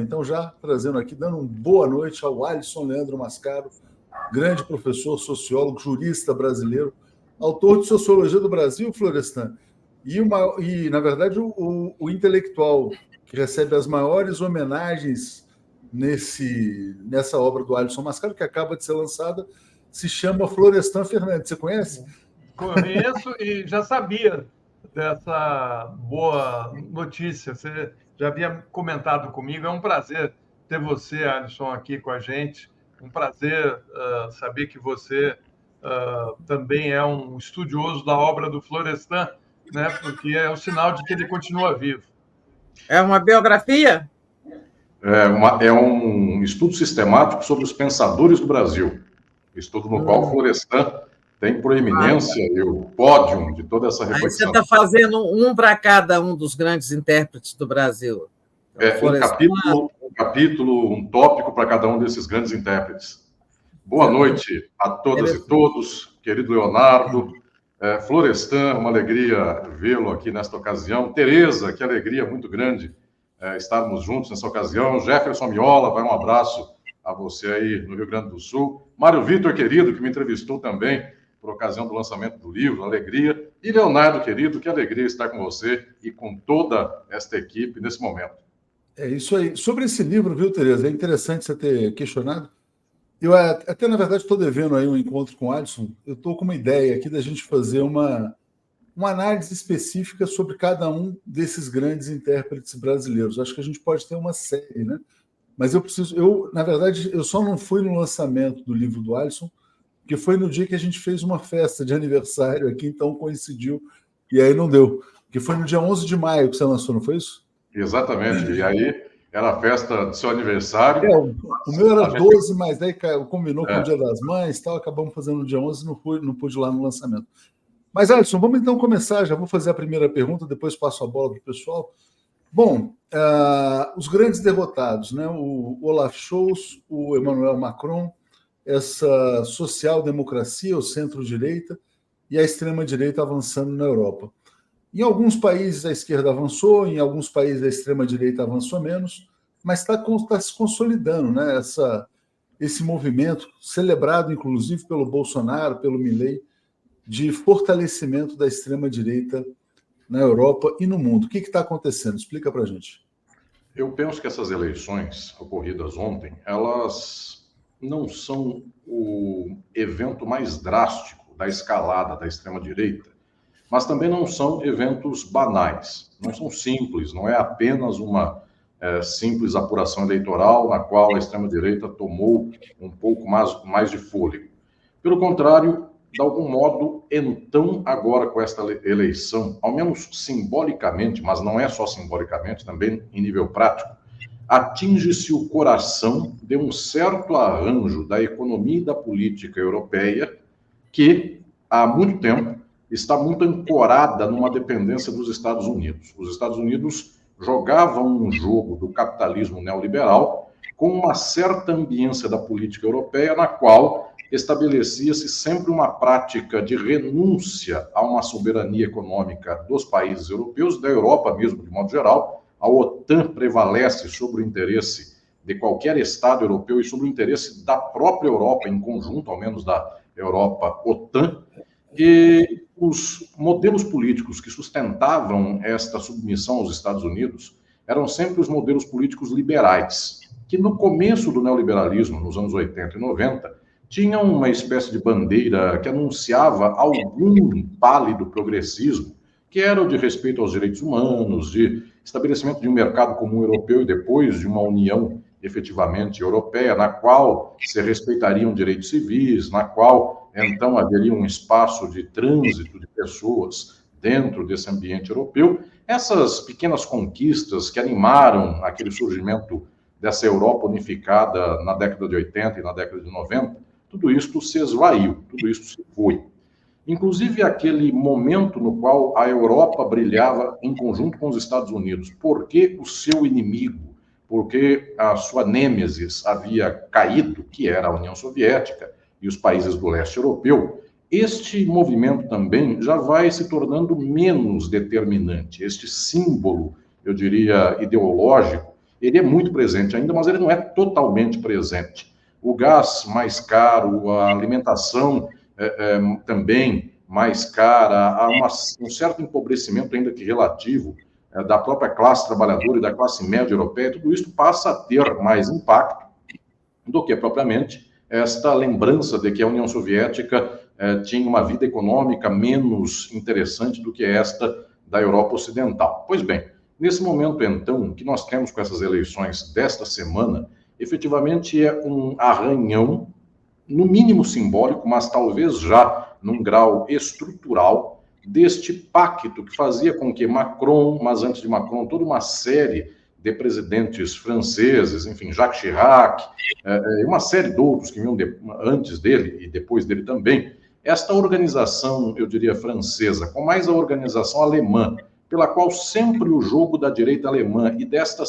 Então, já trazendo aqui, dando uma boa noite ao Alisson Leandro Mascaro, grande professor, sociólogo, jurista brasileiro, autor de Sociologia do Brasil, Florestan, e na verdade, o intelectual que recebe as maiores homenagens nessa obra do Alisson Mascaro, que acaba de ser lançada, se chama Florestan Fernandes. Você conhece? Conheço e já sabia dessa boa notícia. Você já havia comentado comigo. É um prazer ter você, Alisson, aqui com a gente. Um prazer saber que você também é um estudioso da obra do Florestan, né? Porque é o sinal de que ele continua vivo. É uma biografia? É um estudo sistemático sobre os pensadores do Brasil. Estudo no qual Florestan tem proeminência e o pódio de toda essa reflexão. Aí você está fazendo um para cada um dos grandes intérpretes do Brasil. Um capítulo, um tópico para cada um desses grandes intérpretes. Boa noite a todas e todos, querido Leonardo, Florestan, uma alegria vê-lo aqui nesta ocasião. Tereza, que alegria muito grande estarmos juntos nessa ocasião. Jefferson Miola, vai um abraço a você aí no Rio Grande do Sul. Mário Vitor, querido, que me entrevistou também por ocasião do lançamento do livro, alegria. E Leonardo, querido, que alegria estar com você e com toda esta equipe nesse momento. É isso aí. Sobre esse livro, viu, Tereza? É interessante você ter questionado. Eu até, na verdade, estou devendo aí um encontro com o Alisson. Eu estou com uma ideia aqui da gente fazer uma análise específica sobre cada um desses grandes intérpretes brasileiros. Acho que a gente pode ter uma série, né? Mas na verdade, eu só não fui no lançamento do livro do Alisson, que foi no dia que a gente fez uma festa de aniversário aqui, então coincidiu, e aí não deu. Que foi no dia 11 de maio que você lançou, não foi isso? Exatamente, e aí era a festa do seu aniversário. O meu era 12, mas daí combinou com o Dia das Mães, tal, acabamos fazendo no dia 11 e não pude ir lá no lançamento. Mas, Alisson, vamos então começar, já vou fazer a primeira pergunta, depois passo a bola para o pessoal. Bom, os grandes derrotados, né? O Olaf Scholz, o Emmanuel Macron, essa social-democracia, o centro-direita, e a extrema-direita avançando na Europa. Em alguns países a esquerda avançou, em alguns países a extrema-direita avançou menos, mas está se consolidando, né? Esse movimento, celebrado inclusive pelo Bolsonaro, pelo Milei, de fortalecimento da extrema-direita na Europa e no mundo. O que está acontecendo? Explica para a gente. Eu penso que essas eleições ocorridas ontem, elas não são o evento mais drástico da escalada da extrema-direita, mas também não são eventos banais, não são simples, não é apenas uma simples apuração eleitoral na qual a extrema-direita tomou um pouco mais de fôlego. Pelo contrário, de algum modo, então, agora com esta eleição, ao menos simbolicamente, mas não é só simbolicamente, também em nível prático, atinge-se o coração de um certo arranjo da economia e da política europeia que, há muito tempo, está muito ancorada numa dependência dos Estados Unidos. Os Estados Unidos jogavam um jogo do capitalismo neoliberal com uma certa ambiência da política europeia na qual estabelecia-se sempre uma prática de renúncia a uma soberania econômica dos países europeus, da Europa mesmo, de modo geral. A OTAN prevalece sobre o interesse de qualquer Estado europeu e sobre o interesse da própria Europa, em conjunto, ao menos da Europa-OTAN. E os modelos políticos que sustentavam esta submissão aos Estados Unidos eram sempre os modelos políticos liberais, que no começo do neoliberalismo, nos anos 80 e 90, tinham uma espécie de bandeira que anunciava algum pálido progressismo, que era o de respeito aos direitos humanos, de estabelecimento de um mercado comum europeu e depois de uma união efetivamente europeia, na qual se respeitariam direitos civis, na qual, então, haveria um espaço de trânsito de pessoas dentro desse ambiente europeu. Essas pequenas conquistas que animaram aquele surgimento dessa Europa unificada na década de 80 e na década de 90, tudo isso se esvaiu, tudo isso se foi. Inclusive aquele momento no qual a Europa brilhava em conjunto com os Estados Unidos, porque o seu inimigo, porque a sua nêmesis havia caído, que era a União Soviética e os países do leste europeu, este movimento também já vai se tornando menos determinante. Este símbolo, eu diria, ideológico, Ele é muito presente ainda, mas ele não é totalmente presente. O gás mais caro, a alimentação também mais cara, há um certo empobrecimento, ainda que relativo, da própria classe trabalhadora e da classe média europeia. Tudo isso passa a ter mais impacto do que propriamente esta lembrança de que a União Soviética tinha uma vida econômica menos interessante do que esta da Europa Ocidental. Pois bem, nesse momento, então, que nós temos com essas eleições desta semana, efetivamente é um arranhão, no mínimo simbólico, mas talvez já num grau estrutural, deste pacto que fazia com que Macron, mas antes de Macron, toda uma série de presidentes franceses, enfim, Jacques Chirac, e uma série de outros que vinham antes dele e depois dele também, esta organização, eu diria, francesa, com mais a organização alemã, pela qual sempre o jogo da direita alemã e desta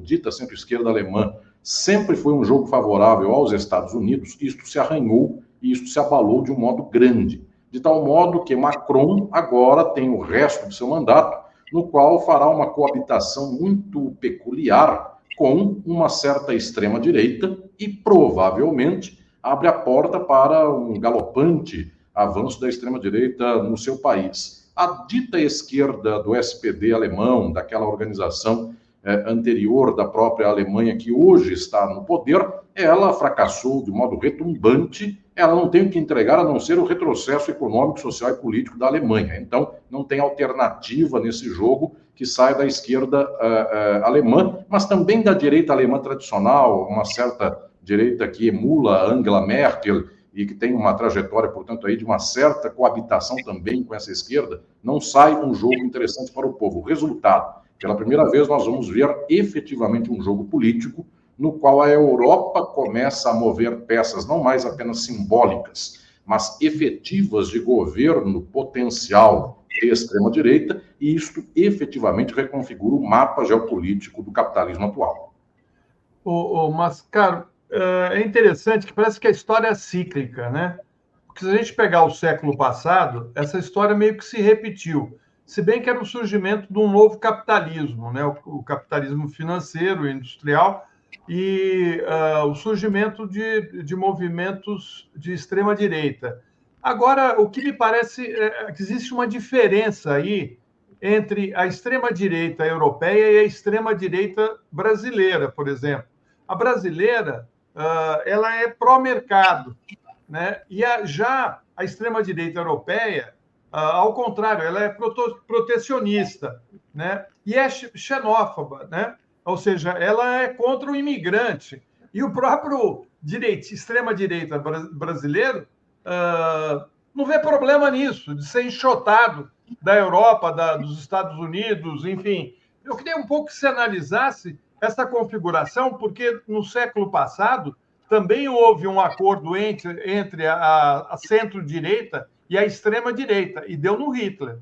dita centro-esquerda alemã sempre foi um jogo favorável aos Estados Unidos, isto se arranhou e isto se abalou de um modo grande, de tal modo que Macron agora tem o resto do seu mandato, no qual fará uma coabitação muito peculiar com uma certa extrema-direita e provavelmente abre a porta para um galopante avanço da extrema-direita no seu país. A dita esquerda do SPD alemão, daquela organização anterior da própria Alemanha, que hoje está no poder, ela fracassou de modo retumbante, ela não tem o que entregar a não ser o retrocesso econômico, social e político da Alemanha. Então, não tem alternativa nesse jogo que sai da esquerda alemã, mas também da direita alemã tradicional, uma certa direita que emula Angela Merkel e que tem uma trajetória, portanto, aí de uma certa coabitação também com essa esquerda, não sai um jogo interessante para o povo. O resultado, pela primeira vez, nós vamos ver efetivamente um jogo político no qual a Europa começa a mover peças não mais apenas simbólicas, mas efetivas de governo potencial de extrema-direita, e isto efetivamente reconfigura o mapa geopolítico do capitalismo atual. Mas, cara, é interessante que parece que a história é cíclica, né? Porque se a gente pegar o século passado, essa história meio que se repetiu. Se bem que era o surgimento de um novo capitalismo, né? O capitalismo financeiro e industrial, e o surgimento de movimentos de extrema-direita. Agora, o que me parece é que existe uma diferença aí entre a extrema-direita europeia e a extrema-direita brasileira, por exemplo. A brasileira ela é pró-mercado, né? E já a extrema-direita europeia, ao contrário, ela é protecionista, né? E é xenófoba, né? Ou seja, ela é contra o imigrante. E o próprio extrema-direita brasileiro não vê problema nisso, de ser enxotado da Europa, dos Estados Unidos, enfim. Eu queria um pouco que você analisasse essa configuração, porque no século passado também houve um acordo entre a centro-direita e a extrema-direita, e deu no Hitler.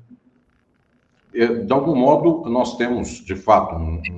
De algum modo, nós temos, de fato, um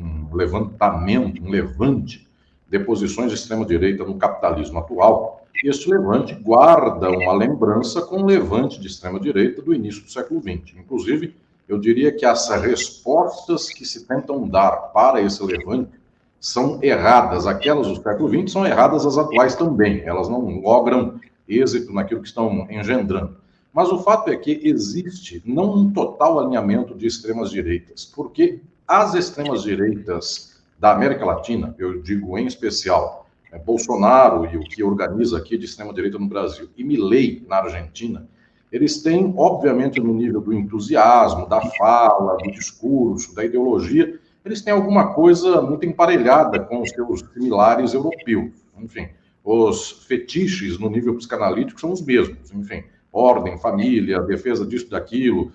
levante de posições de extrema-direita no capitalismo atual, e este levante guarda uma lembrança com o levante de extrema-direita do início do século XX. Inclusive, eu diria que as respostas que se tentam dar para esse levante são erradas. Aquelas do século XX são erradas as atuais também. Elas não logram êxito naquilo que estão engendrando. Mas o fato é que existe não um total alinhamento de extremas-direitas, porque as extremas-direitas da América Latina, eu digo em especial Bolsonaro e o que organiza aqui de extrema-direita no Brasil, e Milei na Argentina, eles têm, obviamente, no nível do entusiasmo, da fala, do discurso, da ideologia, eles têm alguma coisa muito emparelhada com os seus similares europeus. Enfim, os fetiches no nível psicanalítico são os mesmos, enfim, ordem, família, defesa disso, daquilo,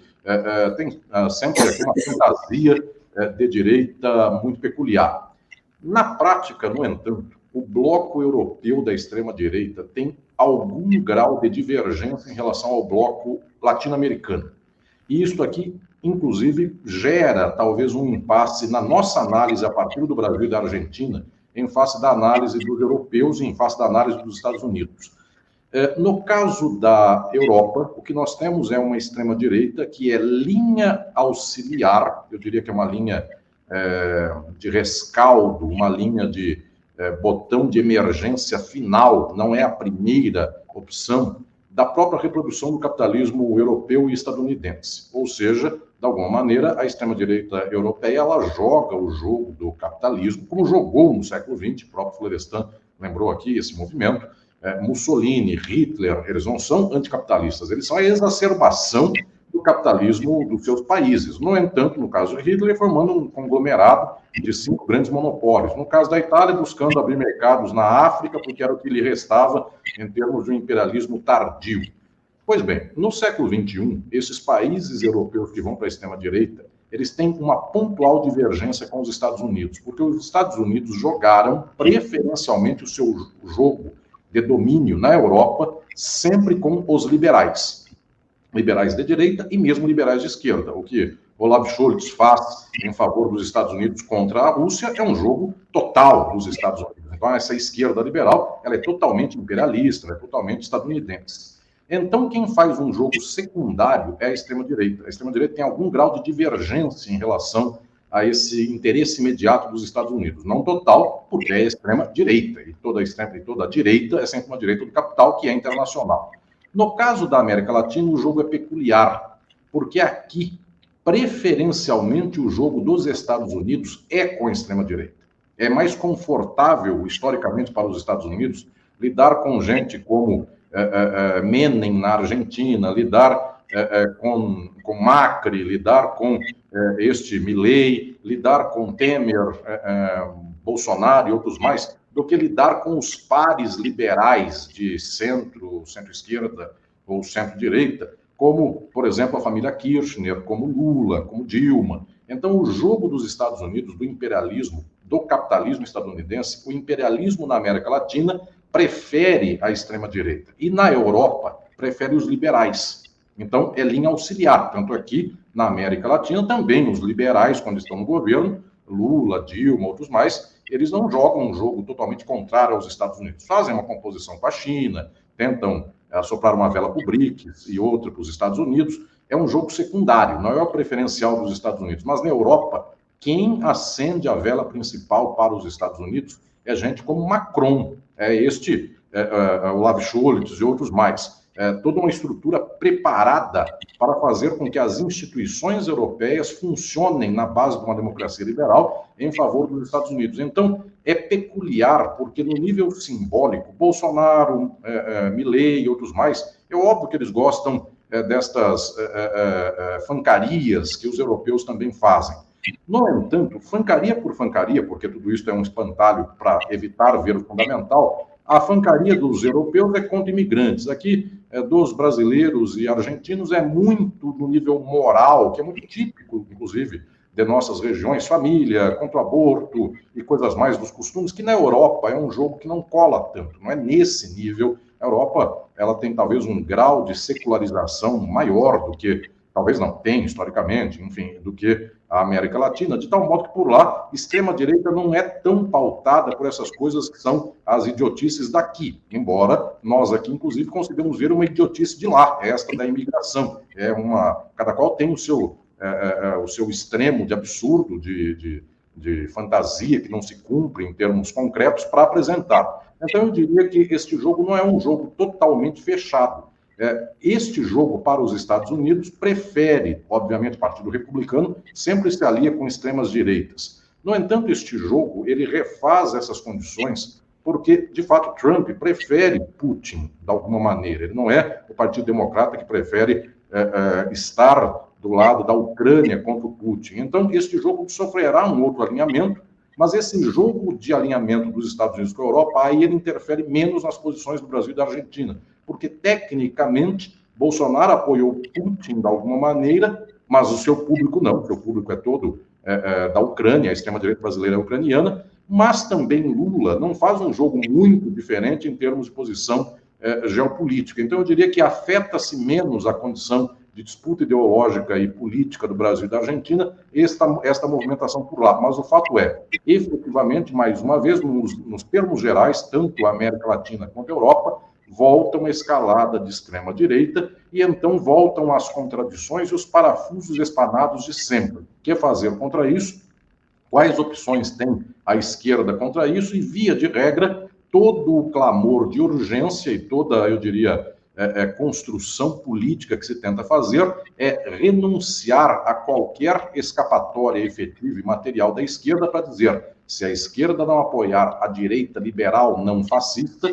tem sempre uma fantasia de direita muito peculiar. Na prática, no entanto, o bloco europeu da extrema-direita tem algum grau de divergência em relação ao bloco latino-americano. E isso aqui, inclusive, gera talvez um impasse na nossa análise a partir do Brasil e da Argentina, em face da análise dos europeus e em face da análise dos Estados Unidos. No caso da Europa, o que nós temos é uma extrema-direita que é linha auxiliar, eu diria que é uma linha de rescaldo, uma linha de botão de emergência final, não é a primeira opção da própria reprodução do capitalismo europeu e estadunidense. Ou seja, de alguma maneira, a extrema-direita europeia ela joga o jogo do capitalismo, como jogou no século XX, o próprio Florestan lembrou aqui esse movimento. Mussolini, Hitler, eles não são anticapitalistas, eles são a exacerbação do capitalismo dos seus países. No entanto, no caso de Hitler, formando um conglomerado de 5 grandes monopólios. No caso da Itália, buscando abrir mercados na África, porque era o que lhe restava em termos de um imperialismo tardio. Pois bem, no século XXI, esses países europeus que vão para a extrema-direita, eles têm uma pontual divergência com os Estados Unidos, porque os Estados Unidos jogaram preferencialmente o seu jogo de domínio na Europa sempre com os liberais de direita e mesmo liberais de esquerda. O que Olaf Scholz faz em favor dos Estados Unidos contra a Rússia é um jogo total dos Estados Unidos. Então, essa esquerda liberal, ela é totalmente imperialista, ela é totalmente estadunidense. Então, quem faz um jogo secundário é a extrema-direita. A extrema-direita tem algum grau de divergência em relação a esse interesse imediato dos Estados Unidos. Não total, porque é a extrema-direita. E toda a direita é sempre uma direita do capital, que é internacional. No caso da América Latina, o jogo é peculiar, porque aqui, preferencialmente, o jogo dos Estados Unidos é com a extrema-direita. É mais confortável, historicamente, para os Estados Unidos, lidar com gente como Menem na Argentina, lidar com Macri, lidar com este Milei, lidar com Temer, Bolsonaro e outros mais, do que lidar com os pares liberais de centro-esquerda ou centro-direita, como, por exemplo, a família Kirchner, como Lula, como Dilma. Então, o jogo dos Estados Unidos, do imperialismo, do capitalismo estadunidense, o imperialismo na América Latina prefere a extrema-direita. E na Europa, prefere os liberais. Então, é linha auxiliar. Tanto aqui, na América Latina, também os liberais, quando estão no governo, Lula, Dilma, outros mais, eles não jogam um jogo totalmente contrário aos Estados Unidos. Fazem uma composição com a China, tentam soprar uma vela para o BRICS e outra para os Estados Unidos. É um jogo secundário, não é o preferencial dos Estados Unidos. Mas na Europa, quem acende a vela principal para os Estados Unidos é gente como Macron, Olaf Scholz e outros mais. Toda uma estrutura preparada para fazer com que as instituições europeias funcionem na base de uma democracia liberal em favor dos Estados Unidos. Então, é peculiar, porque no nível simbólico, Bolsonaro, Milei e outros mais, é óbvio que eles gostam destas fancarias que os europeus também fazem. No entanto, fancaria por fancaria, porque tudo isso é um espantalho para evitar ver o fundamental, a fancaria dos europeus é contra imigrantes. Aqui, dos brasileiros e argentinos, é muito no nível moral, que é muito típico, inclusive, de nossas regiões, família, contra o aborto e coisas mais dos costumes, que na Europa é um jogo que não cola tanto, não é nesse nível. A Europa, ela tem talvez um grau de secularização maior do que, talvez não tem historicamente, enfim, do que a América Latina, de tal modo que por lá, extrema-direita não é tão pautada por essas coisas que são as idiotices daqui, embora nós aqui, inclusive, consigamos ver uma idiotice de lá, esta da imigração. Cada qual tem o seu extremo de absurdo, de fantasia que não se cumpre em termos concretos para apresentar. Então, eu diria que este jogo não é um jogo totalmente fechado. Este jogo para os Estados Unidos prefere, obviamente, o Partido Republicano sempre se alia com extremas direitas. No entanto, este jogo, ele refaz essas condições porque, de fato, Trump prefere Putin, de alguma maneira. Ele não é o Partido Democrata que prefere estar do lado da Ucrânia contra o Putin. Então, este jogo sofrerá um outro alinhamento, mas esse jogo de alinhamento dos Estados Unidos com a Europa, aí ele interfere menos nas posições do Brasil e da Argentina, porque, tecnicamente, Bolsonaro apoiou Putin de alguma maneira, mas o seu público não, o seu público é todo da Ucrânia, a extrema-direita brasileira é ucraniana, mas também Lula não faz um jogo muito diferente em termos de posição geopolítica. Então, eu diria que afeta-se menos a condição de disputa ideológica e política do Brasil e da Argentina esta movimentação por lá. Mas o fato é, efetivamente, mais uma vez, nos termos gerais, tanto a América Latina quanto a Europa, voltam a escalada de extrema-direita e então voltam as contradições e os parafusos espanados de sempre. O que fazer contra isso? quais opções tem a esquerda contra isso, e, via de regra, todo o clamor de urgência e toda, eu diria, construção política que se tenta fazer é renunciar a qualquer escapatória efetiva e material da esquerda para dizer: se a esquerda não apoiar a direita liberal não fascista,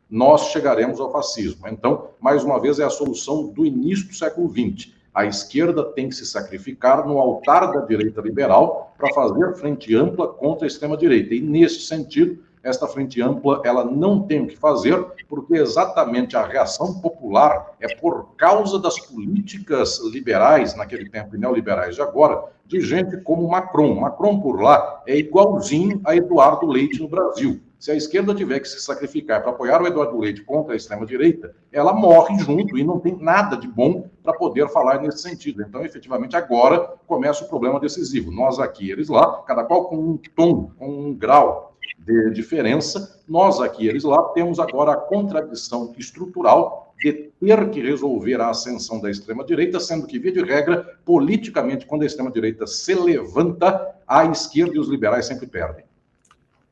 nós chegaremos ao fascismo. Então, mais uma vez, é a solução do início do século XX. A esquerda tem que se sacrificar no altar da direita liberal para fazer frente ampla contra a extrema-direita. E, nesse sentido, esta frente ampla ela não tem o que fazer, porque exatamente a reação popular é por causa das políticas liberais, naquele tempo, e neoliberais de agora, de gente como Macron. Macron, por lá, é igualzinho a Eduardo Leite no Brasil. Se a esquerda tiver que se sacrificar para apoiar o Eduardo Leite contra a extrema-direita, ela morre junto e não tem nada de bom para poder falar nesse sentido. Então, efetivamente, agora começa o problema decisivo. Nós aqui, eles lá, cada qual com um tom, com um grau de diferença. Nós aqui, eles lá, temos agora a contradição estrutural de ter que resolver a ascensão da extrema-direita, sendo que, via de regra, politicamente, quando a extrema-direita se levanta, a esquerda e os liberais sempre perdem.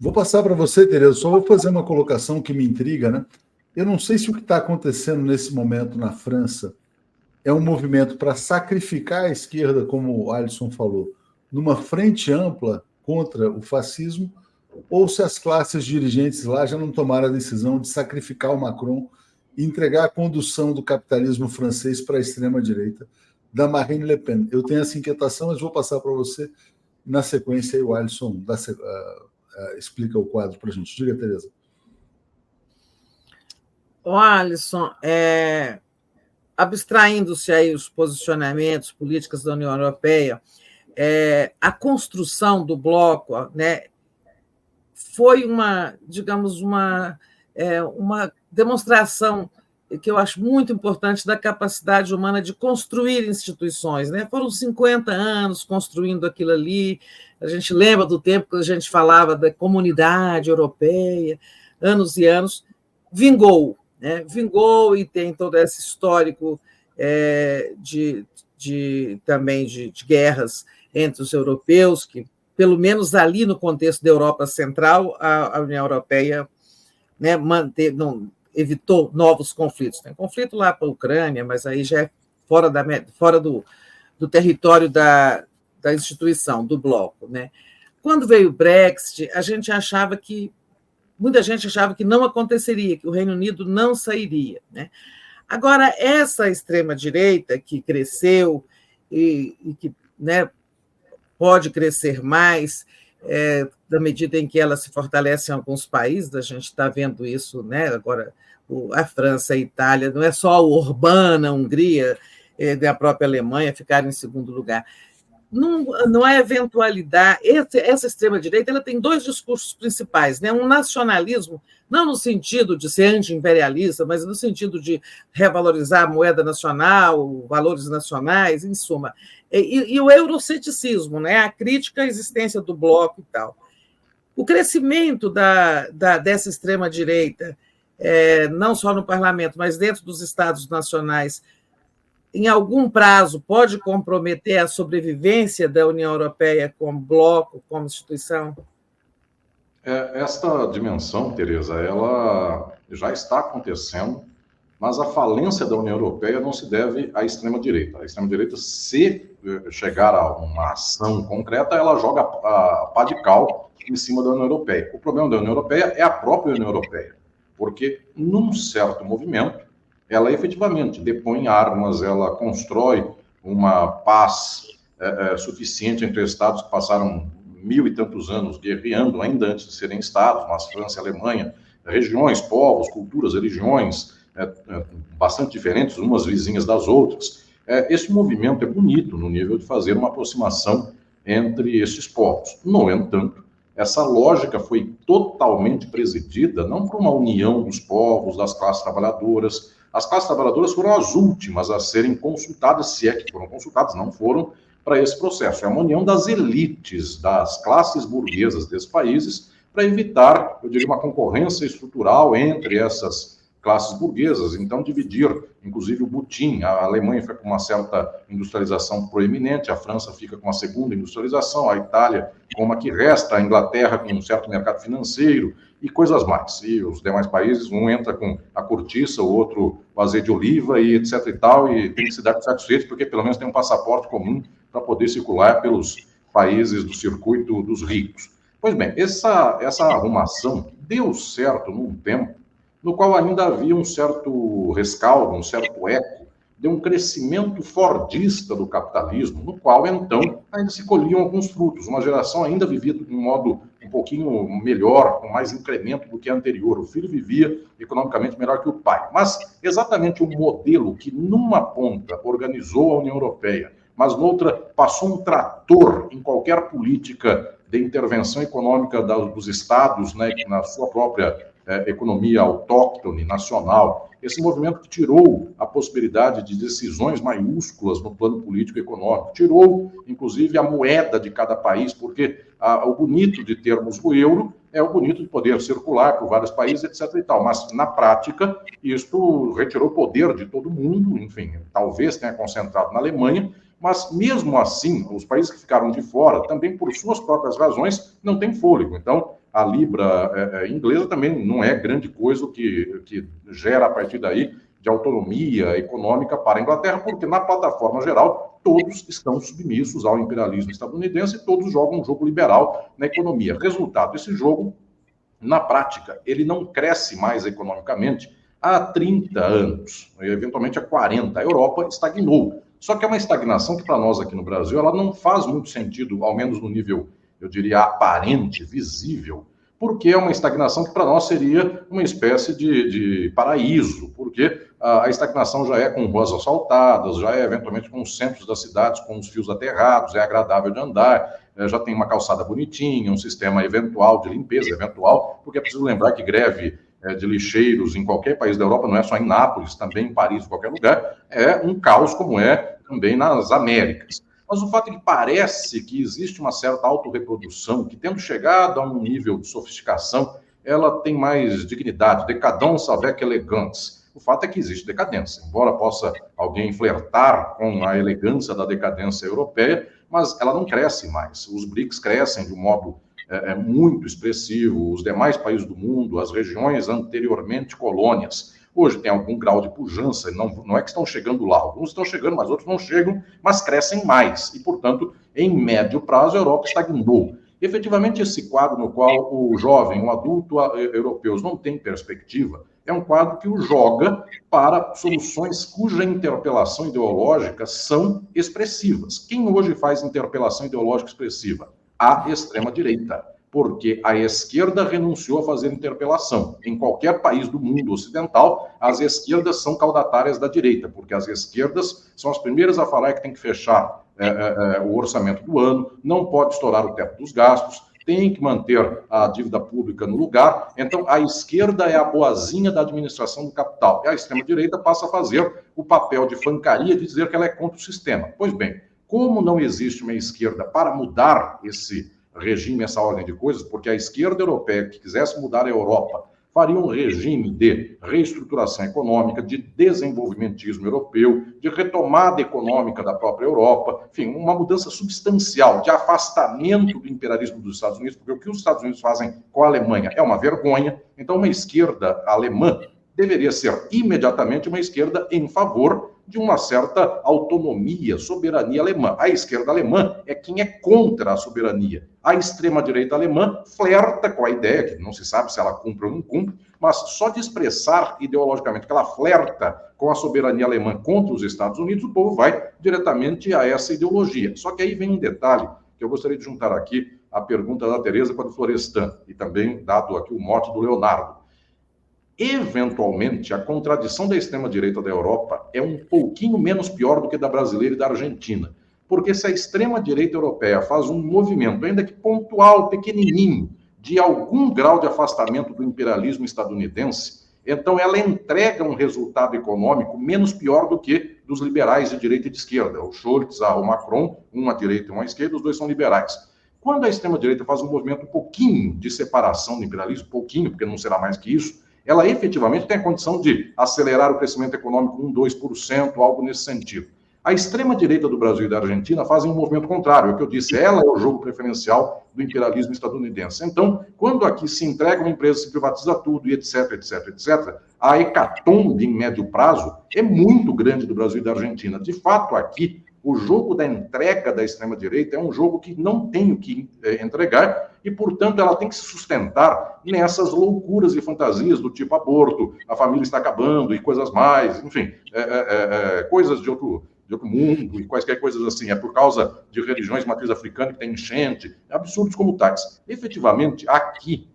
Vou passar para você, Tereza, só vou fazer uma colocação que me intriga, né? Eu não sei se o que está acontecendo nesse momento na França é um movimento para sacrificar a esquerda, como o Alisson falou, numa frente ampla contra o fascismo, ou se as classes dirigentes lá já não tomaram a decisão de sacrificar o Macron e entregar a condução do capitalismo francês para a extrema-direita da Marine Le Pen. Eu tenho essa inquietação, mas vou passar para você. Na sequência, aí o Alisson explica o quadro para a gente. Diga, Tereza. O Alisson, abstraindo-se aí os posicionamentos políticos da União Europeia, a construção do bloco, né, foi uma demonstração que eu acho muito importante da capacidade humana de construir instituições, né? Foram 50 anos construindo aquilo ali. A gente lembra do tempo que a gente falava da comunidade europeia, anos e anos. Vingou, né? Vingou, e tem todo esse histórico também de guerras entre os europeus, que, pelo menos ali no contexto da Europa Central, a União Europeia, né, evitou novos conflitos. Tem conflito lá para a Ucrânia, mas aí já é fora do território da instituição, do bloco, né? Quando veio o Brexit, muita gente achava que não aconteceria, que o Reino Unido não sairia, né? Agora, essa extrema-direita que cresceu e que, né, pode crescer mais, na medida em que ela se fortalece em alguns países, a gente está vendo isso, né? Agora, a França, a Itália, não é só o Orbán, a Hungria, a própria Alemanha ficaram em segundo lugar. Não é eventualidade. Essa extrema-direita ela tem dois discursos principais, né? Um nacionalismo, não no sentido de ser anti-imperialista, mas no sentido de revalorizar a moeda nacional, valores nacionais, em suma. E o euroceticismo, né? A crítica à existência do bloco e tal. O crescimento dessa extrema-direita, não só no parlamento, mas dentro dos estados nacionais, em algum prazo, pode comprometer a sobrevivência da União Europeia como bloco, como instituição? Esta dimensão, Tereza, ela já está acontecendo, mas a falência da União Europeia não se deve à extrema-direita. A extrema-direita, se chegar a uma ação concreta, ela joga a pá de cal em cima da União Europeia. O problema da União Europeia é a própria União Europeia, porque, num certo movimento, ela efetivamente depõe armas, ela constrói uma paz suficiente entre estados que passaram 1000 e tantos anos guerreando, ainda antes de serem estados, mas França e Alemanha, regiões, povos, culturas, religiões, bastante diferentes, umas vizinhas das outras. Esse movimento é bonito no nível de fazer uma aproximação entre esses povos. No entanto, essa lógica foi totalmente presidida não por uma união dos povos, das classes trabalhadoras. As classes trabalhadoras foram as últimas a serem consultadas, se é que foram consultadas, não foram, para esse processo. É uma união das elites, das classes burguesas desses países, para evitar, eu diria, uma concorrência estrutural entre essas classes burguesas, então dividir, inclusive, o butim. A Alemanha fica com uma certa industrialização proeminente, a França fica com a segunda industrialização, a Itália com uma que resta, a Inglaterra com um certo mercado financeiro e coisas mais. E os demais países, um entra com a cortiça, o outro o azeite de oliva e etc e tal, e tem que se dar satisfeito porque pelo menos tem um passaporte comum para poder circular pelos países do circuito dos ricos. Pois bem, essa arrumação deu certo num tempo no qual ainda havia um certo rescaldo, um certo eco de um crescimento fordista do capitalismo, no qual, então, ainda se colhiam alguns frutos. Uma geração ainda vivia de um modo um pouquinho melhor, com mais incremento do que a anterior. O filho vivia economicamente melhor que o pai. Mas exatamente o modelo que, numa ponta, organizou a União Europeia, mas noutra passou um trator em qualquer política de intervenção econômica dos estados, né, na sua própria economia autóctone, nacional. Esse movimento que tirou a possibilidade de decisões maiúsculas no plano político e econômico, tirou, inclusive, a moeda de cada país, porque o bonito de termos o euro é o bonito de poder circular por vários países, etc. e tal, mas, na prática, isto retirou o poder de todo mundo, enfim, talvez tenha concentrado na Alemanha, mas, mesmo assim, os países que ficaram de fora, também por suas próprias razões, não têm fôlego. Então, a libra inglesa também não é grande coisa o que gera, a partir daí, de autonomia econômica para a Inglaterra, porque, na plataforma geral, todos estão submissos ao imperialismo estadunidense e todos jogam um jogo liberal na economia. Resultado, esse jogo, na prática, ele não cresce mais economicamente há 30 anos, eventualmente há 40. A Europa estagnou. Só que é uma estagnação que, para nós aqui no Brasil, ela não faz muito sentido, ao menos no nível, eu diria, aparente, visível, porque é uma estagnação que, para nós, seria uma espécie de paraíso, porque a estagnação já é com ruas asfaltadas, já é, eventualmente, com os centros das cidades, com os fios aterrados, é agradável de andar, já tem uma calçada bonitinha, um sistema eventual de limpeza, eventual, porque é preciso lembrar que greve de lixeiros em qualquer país da Europa, não é só em Nápoles, também em Paris, em qualquer lugar, é um caos como é também nas Américas. Mas o fato é que parece que existe uma certa autorreprodução, que tendo chegado a um nível de sofisticação, ela tem mais dignidade, décadence avec élégance. O fato é que existe decadência, embora possa alguém flertar com a elegância da decadência europeia, mas ela não cresce mais. Os BRICS crescem de um modo muito expressivo, os demais países do mundo, as regiões anteriormente colônias, hoje tem algum grau de pujança, não é que estão chegando lá, alguns estão chegando, mas outros não chegam, mas crescem mais, e, portanto, em médio prazo, a Europa estagnou. Efetivamente, esse quadro no qual o jovem, o adulto europeus não tem perspectiva, é um quadro que o joga para soluções cuja interpelação ideológica são expressivas. Quem hoje faz interpelação ideológica expressiva? A extrema-direita, porque a esquerda renunciou a fazer interpelação. Em qualquer país do mundo ocidental, as esquerdas são caudatárias da direita, porque as esquerdas são as primeiras a falar que tem que fechar o orçamento do ano, não pode estourar o teto dos gastos, tem que manter a dívida pública no lugar. Então, a esquerda é a boazinha da administração do capital, e a extrema-direita passa a fazer o papel de fancaria de dizer que ela é contra o sistema. Pois bem, como não existe uma esquerda para mudar esse regime, essa ordem de coisas, porque a esquerda europeia que quisesse mudar a Europa faria um regime de reestruturação econômica, de desenvolvimentismo europeu, de retomada econômica da própria Europa, enfim, uma mudança substancial, de afastamento do imperialismo dos Estados Unidos, porque o que os Estados Unidos fazem com a Alemanha é uma vergonha. Então, uma esquerda alemã deveria ser imediatamente uma esquerda em favor de uma certa autonomia, soberania alemã. A esquerda alemã é quem é contra a soberania. A extrema-direita alemã flerta com a ideia, que não se sabe se ela cumpre ou não cumpre, mas só de expressar ideologicamente que ela flerta com a soberania alemã contra os Estados Unidos, o povo vai diretamente a essa ideologia. Só que aí vem um detalhe que eu gostaria de juntar aqui a pergunta da Tereza com a do Florestan, e também dado aqui o mote do Leonardo. Eventualmente, a contradição da extrema-direita da Europa é um pouquinho menos pior do que da brasileira e da Argentina. Porque se a extrema-direita europeia faz um movimento, ainda que pontual, pequenininho, de algum grau de afastamento do imperialismo estadunidense, então ela entrega um resultado econômico menos pior do que dos liberais de direita e de esquerda. O Scholz, o Macron, um à direita e um à esquerda, os dois são liberais. Quando a extrema-direita faz um movimento um pouquinho de separação do imperialismo, pouquinho, porque não será mais que isso, ela efetivamente tem a condição de acelerar o crescimento econômico 1, 2%, algo nesse sentido. A extrema-direita do Brasil e da Argentina fazem um movimento contrário, é o que eu disse, ela é o jogo preferencial do imperialismo estadunidense. Então, quando aqui se entrega uma empresa, se privatiza tudo, e etc., etc., etc., a hecatombe em médio prazo é muito grande do Brasil e da Argentina. De fato, aqui, o jogo da entrega da extrema-direita é um jogo que não tem o que entregar e, portanto, ela tem que se sustentar nessas loucuras e fantasias do tipo aborto, a família está acabando e coisas mais, enfim, coisas de outro mundo e quaisquer coisas assim. É por causa de religiões de matriz africana que tem enchente, absurdos como tais. Efetivamente, aqui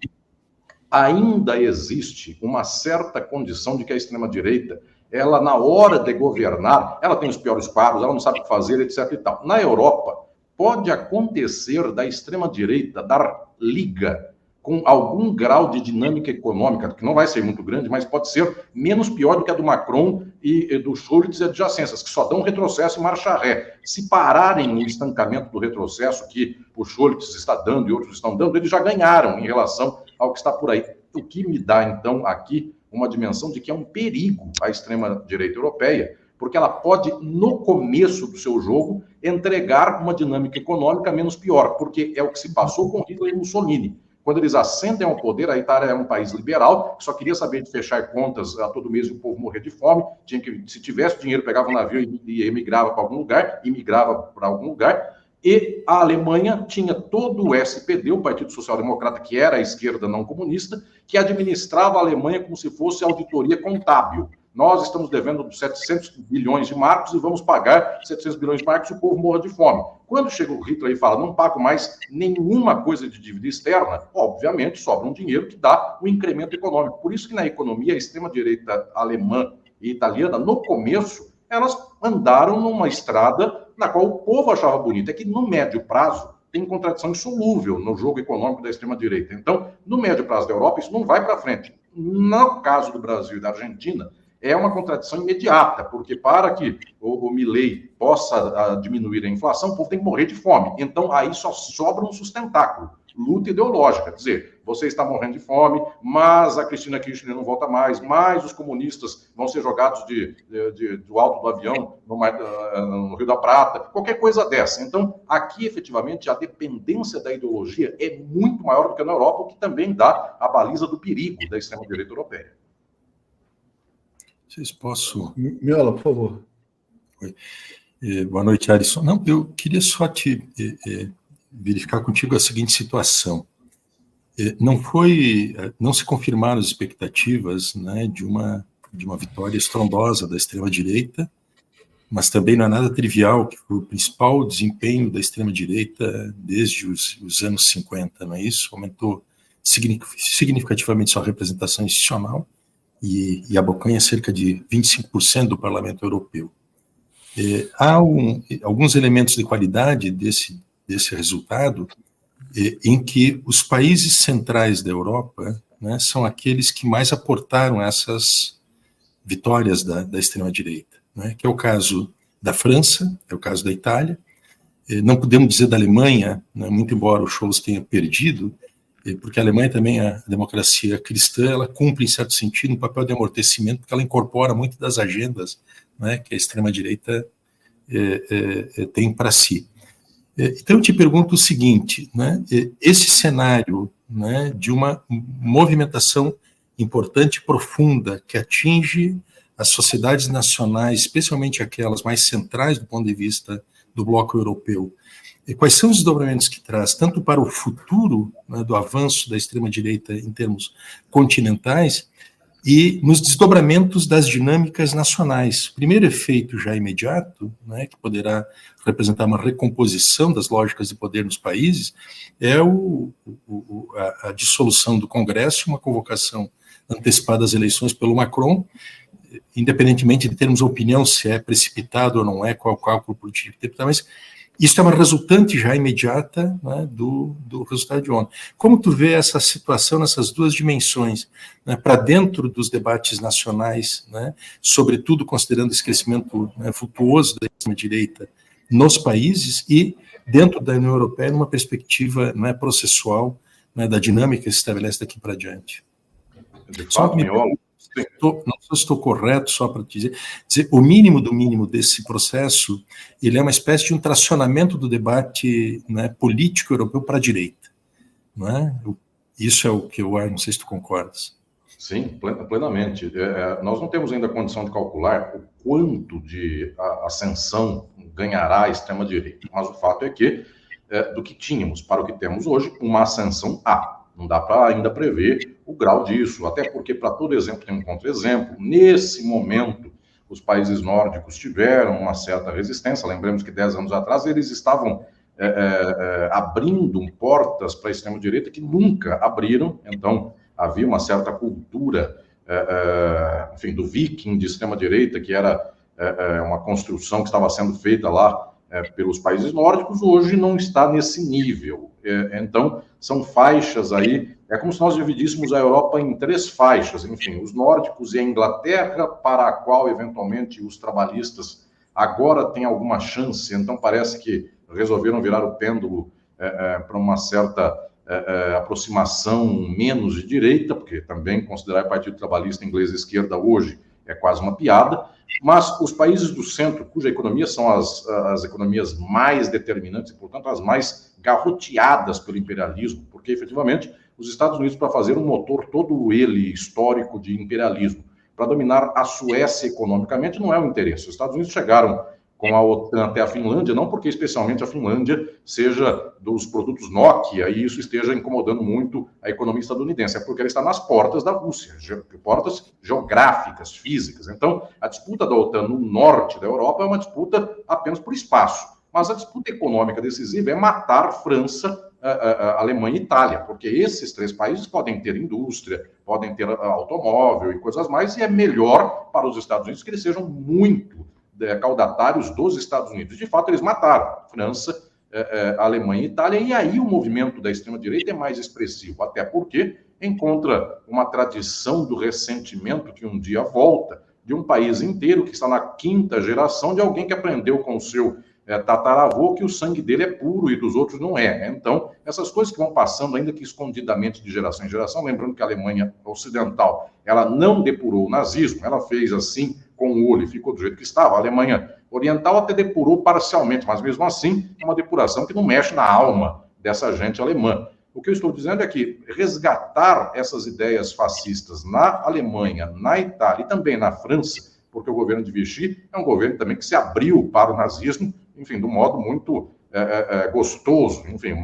ainda existe uma certa condição de que a extrema-direita, ela, na hora de governar, ela tem os piores quadros, ela não sabe o que fazer, etc. e tal. Na Europa, pode acontecer da extrema-direita dar liga com algum grau de dinâmica econômica, que não vai ser muito grande, mas pode ser menos pior do que a do Macron e do Scholz e adjacências, que só dão retrocesso e marcha ré. Se pararem no estancamento do retrocesso que o Scholz está dando e outros estão dando, eles já ganharam em relação ao que está por aí. O que me dá, então, aqui uma dimensão de que é um perigo a extrema-direita europeia, porque ela pode, no começo do seu jogo, entregar uma dinâmica econômica menos pior, porque é o que se passou com Hitler e Mussolini. Quando eles ascendem ao poder, a Itália era um país liberal, que só queria saber de fechar contas a todo mês e o povo morrer de fome. Tinha que, se tivesse dinheiro, pegava um navio e emigrava para algum lugar, E a Alemanha tinha todo o SPD, o Partido Social Democrata, que era a esquerda não comunista, que administrava a Alemanha como se fosse auditoria contábil. Nós estamos devendo 700 bilhões de marcos e vamos pagar 700 bilhões de marcos e o povo morra de fome. Quando chega o Hitler e fala, não pago mais nenhuma coisa de dívida externa, obviamente sobra um dinheiro que dá um incremento econômico. Por isso que na economia, a extrema-direita alemã e italiana, no começo, elas andaram numa estrada na qual o povo achava bonito. É que no médio prazo tem contradição insolúvel no jogo econômico da extrema-direita. Então, no médio prazo da Europa, isso não vai para frente. No caso do Brasil e da Argentina, é uma contradição imediata, porque para que o Milei possa diminuir a inflação, o povo tem que morrer de fome. Então, aí só sobra um sustentáculo, luta ideológica. Quer dizer, você está morrendo de fome, mas a Cristina Kirchner não volta mais, mas os comunistas vão ser jogados do alto do avião no Rio da Prata, qualquer coisa dessa. Então, aqui, efetivamente, a dependência da ideologia é muito maior do que na Europa, o que também dá a baliza do perigo da extrema-direita europeia. Vocês posso... Miola, por favor. Oi. Boa noite, Alisson. Não, eu queria só te verificar contigo a seguinte situação. Não se confirmaram as expectativas, né, de uma vitória estrondosa da extrema-direita, mas também não é nada trivial que foi o principal desempenho da extrema-direita desde os anos 50, não é isso? Aumentou significativamente sua representação institucional, e abocanha cerca de 25% do Parlamento Europeu. Há alguns elementos de qualidade desse resultado, em que os países centrais da Europa, né, são aqueles que mais aportaram essas vitórias da extrema-direita, né, que é o caso da França, é o caso da Itália, não podemos dizer da Alemanha, né, muito embora o Scholz tenha perdido, porque a Alemanha também, a democracia cristã, ela cumpre, em certo sentido, um papel de amortecimento, porque ela incorpora muito das agendas, né, que a extrema-direita tem para si. Então, eu te pergunto o seguinte, né, esse cenário, né, de uma movimentação importante e profunda que atinge as sociedades nacionais, especialmente aquelas mais centrais do ponto de vista do bloco europeu, e quais são os desdobramentos que traz, tanto para o futuro, né, do avanço da extrema-direita em termos continentais, e nos desdobramentos das dinâmicas nacionais. O primeiro efeito já imediato, né, que poderá representar uma recomposição das lógicas de poder nos países, é a dissolução do Congresso, uma convocação antecipada às eleições pelo Macron, independentemente de termos opinião se é precipitado ou não é, qual o cálculo político, mas isso é uma resultante já imediata, né, do resultado de ontem. Como tu vê essa situação nessas duas dimensões, né, para dentro dos debates nacionais, né, sobretudo considerando esse crescimento, né, vultuoso da extrema-direita nos países, e dentro da União Europeia numa perspectiva, né, processual, né, da dinâmica que se estabelece daqui para diante? De fato, Miolo. Não sei se estou correto, só para te dizer, o mínimo do mínimo desse processo, ele é uma espécie de um tracionamento do debate, né, político europeu para a direita. Não é? Isso é o que eu acho, não sei se tu concordas. Sim, plenamente. Nós não temos ainda condição de calcular o quanto de ascensão ganhará a extrema-direita, mas o fato é que, do que tínhamos para o que temos hoje, uma ascensão há. Não dá para ainda prever o grau disso, até porque, para todo exemplo, tem um contra-exemplo. Nesse momento, os países nórdicos tiveram uma certa resistência. Lembremos que 10 anos atrás eles estavam abrindo portas para a extrema-direita que nunca abriram. Então, havia uma certa cultura, enfim, do viking de extrema-direita, que era uma construção que estava sendo feita lá pelos países nórdicos, hoje não está nesse nível. Então, são faixas aí, é como se nós dividíssemos a Europa em 3 faixas, enfim, os nórdicos e a Inglaterra, para a qual, eventualmente, os trabalhistas agora têm alguma chance, então parece que resolveram virar o pêndulo para uma certa aproximação menos de direita, porque também considerar o Partido Trabalhista inglês de esquerda hoje é quase uma piada, mas os países do centro, cuja economia são as economias mais determinantes e, portanto, as mais garroteadas pelo imperialismo, porque, efetivamente, os Estados Unidos, para fazer um motor todo ele histórico de imperialismo, para dominar a Suécia economicamente, não é o interesse. Os Estados Unidos chegaram com a OTAN até a Finlândia, não porque especialmente a Finlândia seja dos produtos Nokia e isso esteja incomodando muito a economia estadunidense, é porque ela está nas portas da Rússia, portas geográficas, físicas. Então, a disputa da OTAN no norte da Europa é uma disputa apenas por espaço, mas a disputa econômica decisiva é matar França, Alemanha e Itália, porque esses 3 países podem ter indústria, podem ter automóvel e coisas mais, e é melhor para os Estados Unidos que eles sejam muito caudatários dos Estados Unidos. De fato, eles mataram França, Alemanha e Itália, e aí o movimento da extrema-direita é mais expressivo, até porque encontra uma tradição do ressentimento que um dia volta de um país inteiro que está na 5ª geração de alguém que aprendeu com o seu tataravô que o sangue dele é puro e dos outros não é. Então, essas coisas que vão passando, ainda que escondidamente de geração em geração, lembrando que a Alemanha Ocidental, ela não depurou o nazismo, ela fez assim com o olho e ficou do jeito que estava. A Alemanha Oriental até depurou parcialmente, mas mesmo assim é uma depuração que não mexe na alma dessa gente alemã. O que eu estou dizendo é que resgatar essas ideias fascistas na Alemanha, na Itália e também na França, porque o governo de Vichy é um governo também que se abriu para o nazismo, enfim, de um modo muito gostoso, enfim,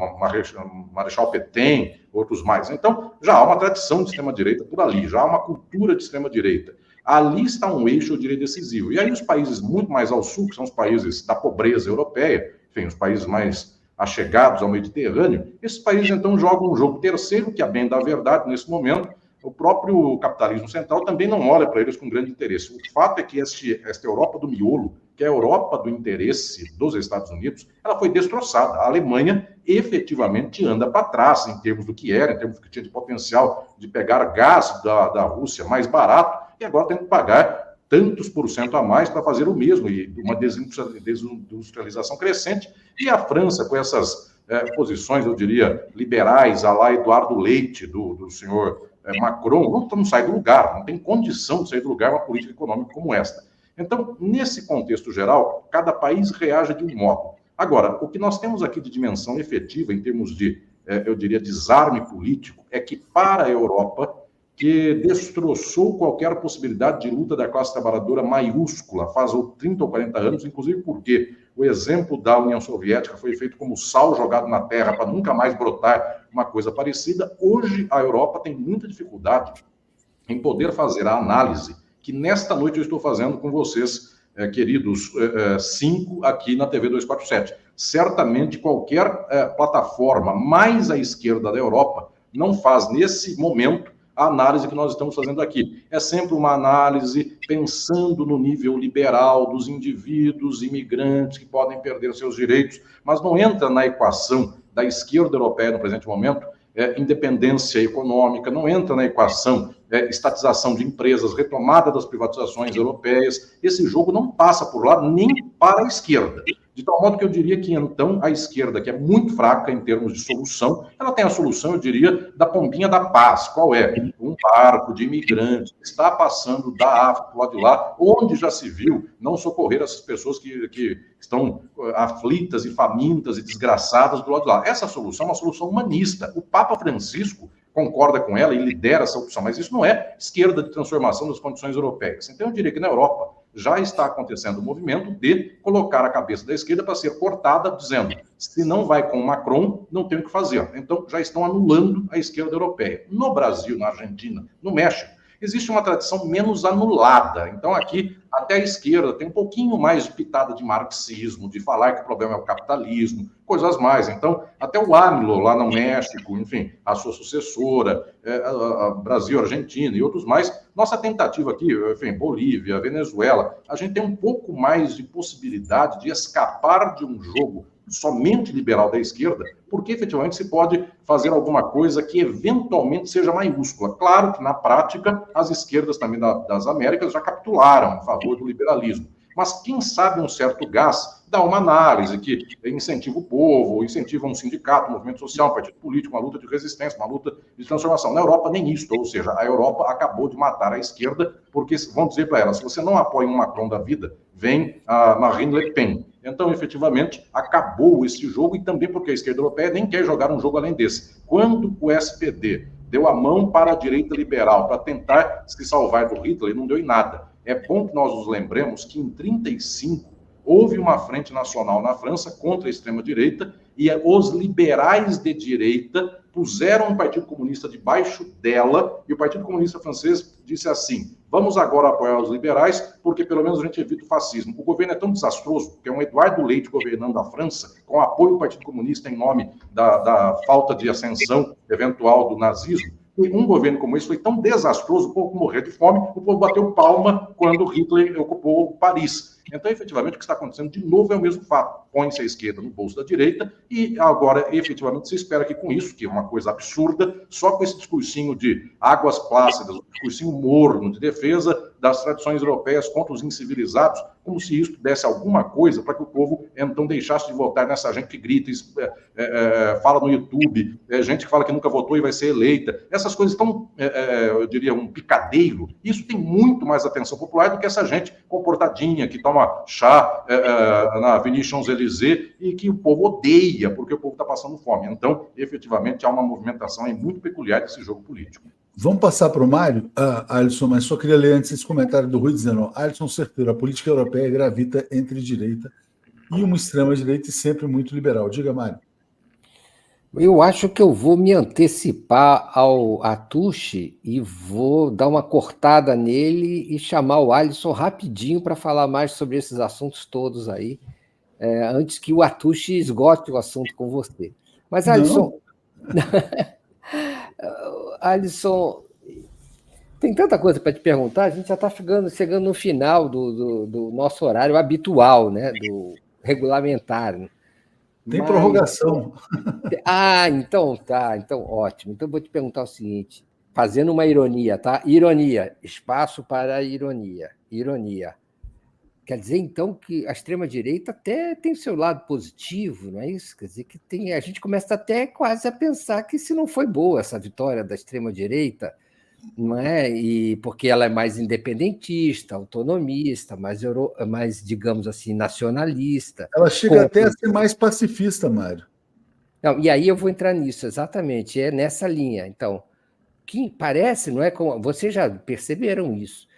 Marechal Pétain, outros mais. Então, já há uma tradição de extrema-direita por ali, já há uma cultura de extrema-direita. Ali está um eixo, eu diria, decisivo. E aí os países muito mais ao sul, que são os países da pobreza europeia, enfim, os países mais achegados ao Mediterrâneo, esses países, então, jogam um jogo terceiro, que, a bem da verdade, nesse momento, o próprio capitalismo central também não olha para eles com grande interesse. O fato é que esta Europa do miolo, que é a Europa do interesse dos Estados Unidos, ela foi destroçada. A Alemanha efetivamente anda para trás em termos do que era, em termos do que tinha de potencial de pegar gás da Rússia mais barato, e agora tem que pagar tantos % a mais para fazer o mesmo, e uma desindustrialização crescente. E a França, com essas posições, eu diria, liberais, à lá Eduardo Leite, do senhor Macron, não sai do lugar, não tem condição de sair do lugar uma política econômica como esta. Então, nesse contexto geral, cada país reage de um modo. Agora, o que nós temos aqui de dimensão efetiva, em termos de, eu diria, desarme político, é que para a Europa, que destroçou qualquer possibilidade de luta da classe trabalhadora maiúscula faz 30 ou 40 anos, inclusive porque o exemplo da União Soviética foi feito como sal jogado na terra para nunca mais brotar uma coisa parecida. Hoje, a Europa tem muita dificuldade em poder fazer a análise que nesta noite eu estou fazendo com vocês, queridos 5 aqui na TV 247. Certamente qualquer plataforma mais à esquerda da Europa não faz, nesse momento, a análise que nós estamos fazendo aqui. É sempre uma análise pensando no nível liberal dos indivíduos imigrantes que podem perder seus direitos, mas não entra na equação da esquerda europeia no presente momento independência econômica, não entra na equação estatização de empresas, retomada das privatizações europeias. Esse jogo não passa por lá nem para a esquerda. De tal modo que eu diria que, então, a esquerda, que é muito fraca em termos de solução, ela tem a solução, eu diria, da pombinha da paz. Qual é? Um barco de imigrantes que está passando da África, lá de lá, onde já se viu não socorrer essas pessoas que estão aflitas e famintas e desgraçadas do lado de lá. Essa solução é uma solução humanista. O Papa Francisco concorda com ela e lidera essa opção, mas isso não é esquerda de transformação das condições europeias. Então, eu diria que na Europa já está acontecendo o movimento de colocar a cabeça da esquerda para ser cortada, dizendo, se não vai com Macron, não tem o que fazer. Então, já estão anulando a esquerda europeia. No Brasil, na Argentina, no México, existe uma tradição menos anulada. Então, aqui, até a esquerda tem um pouquinho mais de pitada de marxismo, de falar que o problema é o capitalismo, coisas mais. Então, até o AMLO, lá no México, enfim, a sua sucessora, a Brasil, Argentina e outros mais, nossa tentativa aqui, enfim, Bolívia, Venezuela, a gente tem um pouco mais de possibilidade de escapar de um jogo somente liberal da esquerda, porque efetivamente se pode fazer alguma coisa que eventualmente seja maiúscula. Claro que na prática as esquerdas também das Américas já capitularam em favor do liberalismo, mas quem sabe um certo gás dá uma análise que incentiva o povo, incentiva um sindicato, um movimento social, um partido político, uma luta de resistência, uma luta de transformação. Na Europa nem isso, ou seja, a Europa acabou de matar a esquerda, porque vão dizer para ela, se você não apoia um Macron da vida, vem a Marine Le Pen. Então, efetivamente, acabou esse jogo, e também porque a esquerda europeia nem quer jogar um jogo além desse. Quando o SPD deu a mão para a direita liberal, para tentar se salvar do Hitler, não deu em nada. É bom que nós nos lembremos que em 1935 houve uma frente nacional na França contra a extrema-direita, e os liberais de direita puseram o Partido Comunista debaixo dela, e o Partido Comunista francês disse assim, vamos agora apoiar os liberais, porque pelo menos a gente evita o fascismo. O governo é tão desastroso, que é um Eduardo Leite governando a França, com apoio do Partido Comunista em nome da falta de ascensão eventual do nazismo. E um governo como esse foi tão desastroso, o povo morreu de fome, o povo bateu palma quando Hitler ocupou Paris. Então, efetivamente, o que está acontecendo de novo é o mesmo fato. Põe-se a esquerda no bolso da direita e agora, efetivamente, se espera que com isso, que é uma coisa absurda, só com esse discursinho de águas plácidas, um discursinho morno de defesa das tradições europeias contra os incivilizados, como se isso desse alguma coisa para que o povo, então, deixasse de votar nessa gente que grita, fala no YouTube, gente que fala que nunca votou e vai ser eleita. Essas coisas estão, eu diria, um picadeiro. Isso tem muito mais atenção popular do que essa gente comportadinha, que toma chá na Avenida Champs-Élysées e que o povo odeia, porque o povo está passando fome. Então, efetivamente, há uma movimentação aí muito peculiar desse jogo político. Vamos passar para o Mário, Alisson, mas só queria ler antes esse comentário do Rui dizendo, Alisson Certeiro, a política europeia gravita entre direita e uma extrema-direita e sempre muito liberal. Diga, Mário. Eu acho que eu vou me antecipar ao Atushi e vou dar uma cortada nele e chamar o Alisson rapidinho para falar mais sobre esses assuntos todos aí, antes que o Atushi esgote o assunto com você. Mas, Alisson... Alisson, tem tanta coisa para te perguntar, a gente já está chegando no final do nosso horário habitual, né, do regulamentar. Tem prorrogação. Então tá, então ótimo. Então vou te perguntar o seguinte, fazendo uma ironia, tá? Ironia, espaço para ironia. Ironia. Quer dizer, então, que a extrema-direita até tem o seu lado positivo, não é isso? Quer dizer, que a gente começa até quase a pensar que se não foi boa essa vitória da extrema-direita, não é? E porque ela é mais independentista, autonomista, mais, digamos assim, nacionalista. Ela chega até a ser mais pacifista, Mário. Não, e aí eu vou entrar nisso, exatamente, é nessa linha. Então, que parece, não é? Vocês já perceberam isso,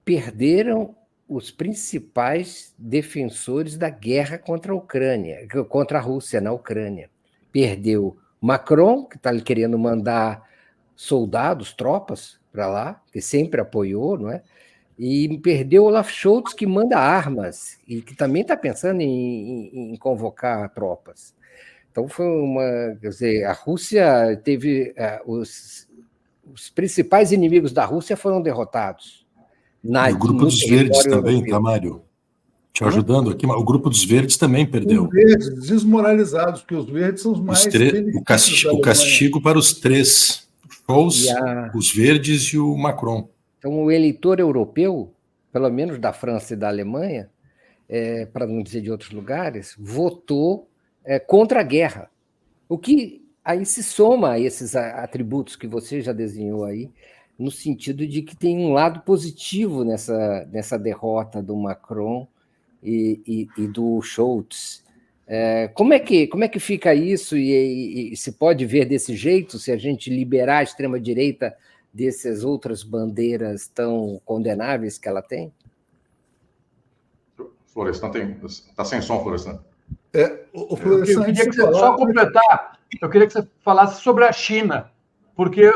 perderam os principais defensores da guerra contra a Ucrânia, contra a Rússia na Ucrânia. Perdeu Macron, que está querendo mandar soldados, tropas para lá, que sempre apoiou, não é? E perdeu Olaf Scholz, que manda armas e que também está pensando em convocar tropas. Então foi quer dizer, a Rússia teve os principais inimigos da Rússia foram derrotados. E o Grupo dos Verdes também, tá, Mário? Te ajudando aqui, o Grupo dos Verdes também perdeu. Os verdes, desmoralizados, porque os verdes são os mais... O castigo para os três Scholz, os verdes e o Macron. Então, o eleitor europeu, pelo menos da França e da Alemanha, para não dizer de outros lugares, votou contra a guerra. O que aí se soma a esses atributos que você já desenhou aí, no sentido de que tem um lado positivo nessa derrota do Macron e do Scholz. Como é que fica isso e se pode ver desse jeito, se a gente liberar a extrema-direita dessas outras bandeiras tão condenáveis que ela tem? Florestan está sem som, Florestan. Eu queria que você só completar. Eu queria que você falasse sobre a China, porque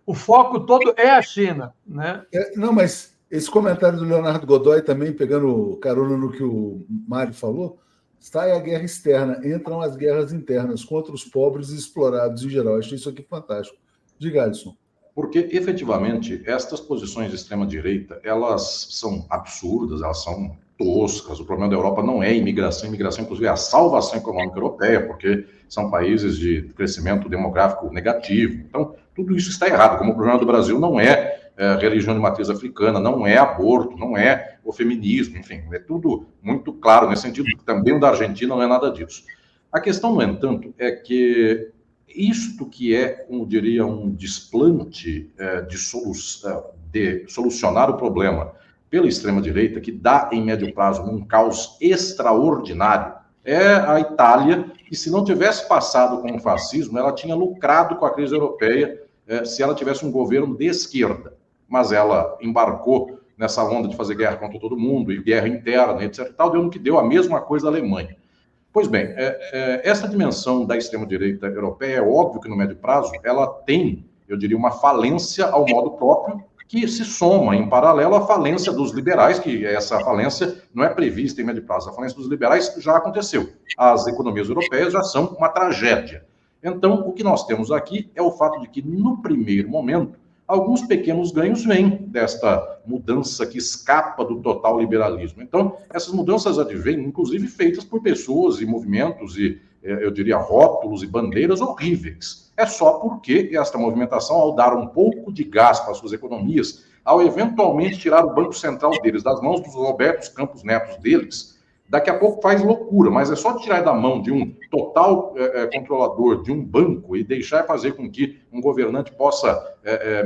o foco todo é a China, né? Não, mas esse comentário do Leonardo Godoy também, pegando carona no que o Mário falou, sai a guerra externa, entram as guerras internas contra os pobres e explorados em geral. Acho isso aqui fantástico. Diga, Alisson. Porque, efetivamente, estas posições de extrema-direita, elas são absurdas, elas são toscas. O problema da Europa não é imigração, inclusive, é a salvação econômica europeia, porque são países de crescimento demográfico negativo. Então, tudo isso está errado, como o problema do Brasil não é religião de matriz africana, não é aborto, não é o feminismo, enfim, é tudo muito claro nesse sentido, também o da Argentina não é nada disso. A questão, no entanto, é que isto que é, como diria, um desplante de solucionar o problema pela extrema-direita, que dá, em médio prazo, um caos extraordinário, é a Itália, que se não tivesse passado com o fascismo, ela tinha lucrado com a crise europeia se ela tivesse um governo de esquerda. Mas ela embarcou nessa onda de fazer guerra contra todo mundo, e guerra interna, etc. Tal, deu no que deu a mesma coisa à Alemanha. Pois bem, essa dimensão da extrema-direita europeia, é óbvio que no médio prazo, ela tem, eu diria, uma falência ao modo próprio, que se soma em paralelo à falência dos liberais, que essa falência não é prevista em médio prazo. A falência dos liberais já aconteceu. As economias europeias já são uma tragédia. Então, o que nós temos aqui é o fato de que, no primeiro momento, alguns pequenos ganhos vêm desta mudança que escapa do total liberalismo. Então, essas mudanças advêm, inclusive, feitas por pessoas e movimentos e, eu diria, rótulos e bandeiras horríveis. É só porque esta movimentação, ao dar um pouco de gás para suas economias, ao eventualmente tirar o Banco Central deles das mãos dos Robertos Campos Netos deles, daqui a pouco faz loucura, mas é só tirar da mão de um total controlador de um banco e deixar fazer com que um governante possa